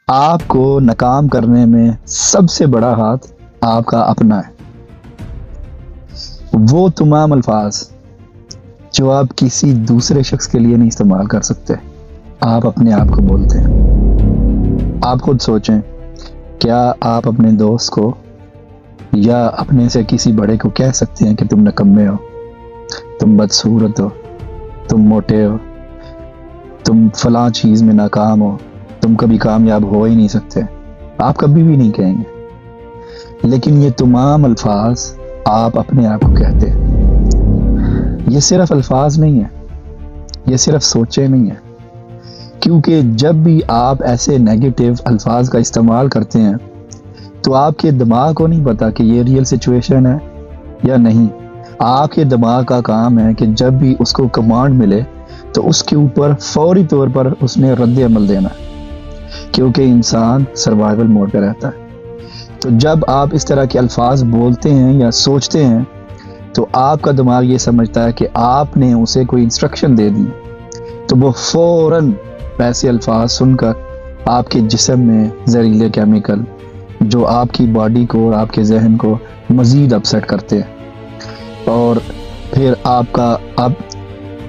آپ کو ناکام کرنے میں سب سے بڑا ہاتھ آپ کا اپنا ہے۔ وہ تمام الفاظ جو آپ کسی دوسرے شخص کے لیے نہیں استعمال کر سکتے، آپ اپنے آپ کو بولتے ہیں۔ آپ خود سوچیں، کیا آپ اپنے دوست کو یا اپنے سے کسی بڑے کو کہہ سکتے ہیں کہ تم نکمے ہو، تم بدصورت ہو، تم موٹے ہو، تم فلاں چیز میں ناکام ہو، تم کبھی کامیاب ہو ہی نہیں سکتے؟ آپ کبھی بھی نہیں کہیں گے۔ لیکن یہ تمام الفاظ آپ اپنے آپ کو کہتے ہیں۔ یہ صرف الفاظ نہیں ہے، یہ صرف سوچیں نہیں ہے، کیونکہ جب بھی آپ ایسے نیگیٹو الفاظ کا استعمال کرتے ہیں تو آپ کے دماغ کو نہیں پتا کہ یہ ریئل سچویشن ہے یا نہیں۔ آپ کے دماغ کا کام ہے کہ جب بھی اس کو کمانڈ ملے تو اس کے اوپر فوری طور پر اس نے رد عمل دینا ہے، کیونکہ انسان سروائیول موڈ پہ رہتا ہے۔ تو جب آپ اس طرح کے الفاظ بولتے ہیں یا سوچتے ہیں تو آپ کا دماغ یہ سمجھتا ہے کہ آپ نے اسے کوئی انسٹرکشن دے دی، تو وہ فوراً ایسے الفاظ سن کر آپ کے جسم میں زہریلے کیمیکل جو آپ کی باڈی کو اور آپ کے ذہن کو مزید اپسیٹ کرتے ہیں، اور پھر آپ کا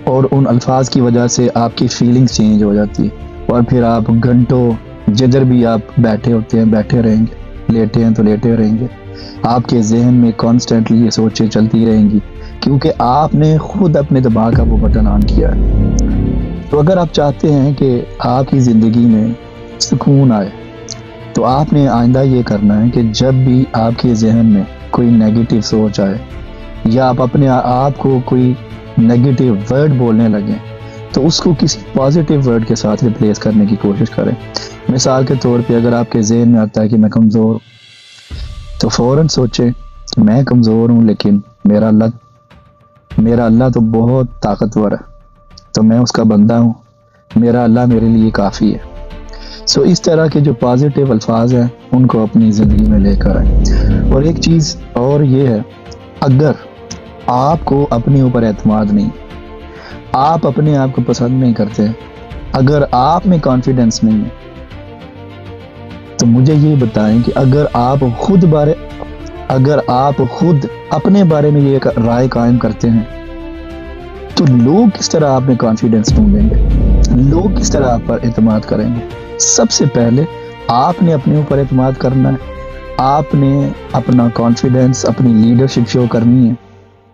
اور ان الفاظ کی وجہ سے آپ کی فیلنگز چینج ہو جاتی ہے، اور پھر آپ گھنٹوں جدھر بھی آپ بیٹھے ہوتے ہیں بیٹھے رہیں گے، لیٹے ہیں تو لیٹے رہیں گے۔ آپ کے ذہن میں کانسٹنٹلی یہ سوچیں چلتی رہیں گی، کیونکہ آپ نے خود اپنے دماغ کا وہ بٹن آن کیا ہے۔ تو اگر آپ چاہتے ہیں کہ آپ کی زندگی میں سکون آئے تو آپ نے آئندہ یہ کرنا ہے کہ جب بھی آپ کے ذہن میں کوئی نیگیٹو سوچ آئے یا آپ اپنے آپ کو کوئی نیگیٹو ورڈ بولنے لگیں تو اس کو کسی پازیٹیو ورڈ کے ساتھ ریپلیس کرنے کی کوشش کریں۔ مثال کے طور پہ اگر آپ کے ذہن میں آتا ہے کہ میں کمزور ہوں تو فوراً سوچیں میں کمزور ہوں لیکن میرا اللہ تو بہت طاقتور ہے، تو میں اس کا بندہ ہوں، میرا اللہ میرے لیے کافی ہے۔ سو اس طرح کے جو پازیٹیو الفاظ ہیں ان کو اپنی زندگی میں لے کر آئیں۔ اور ایک چیز اور یہ ہے، اگر آپ کو اپنے اوپر اعتماد نہیں، آپ اپنے آپ کو پسند نہیں کرتے، اگر آپ میں کانفیڈنس نہیں ہے، تو مجھے یہ بتائیں کہ اگر آپ خود اپنے بارے میں یہ رائے قائم کرتے ہیں تو لوگ کس طرح آپ میں کانفیڈنس ڈھونڈیں گے؟ لوگ کس طرح آپ پر اعتماد کریں گے؟ سب سے پہلے آپ نے اپنے اوپر اعتماد کرنا ہے، آپ نے اپنا کانفیڈنس، اپنی لیڈرشپ شو کرنی ہے،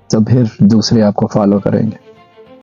تو پھر دوسرے آپ کو فالو کریں گے۔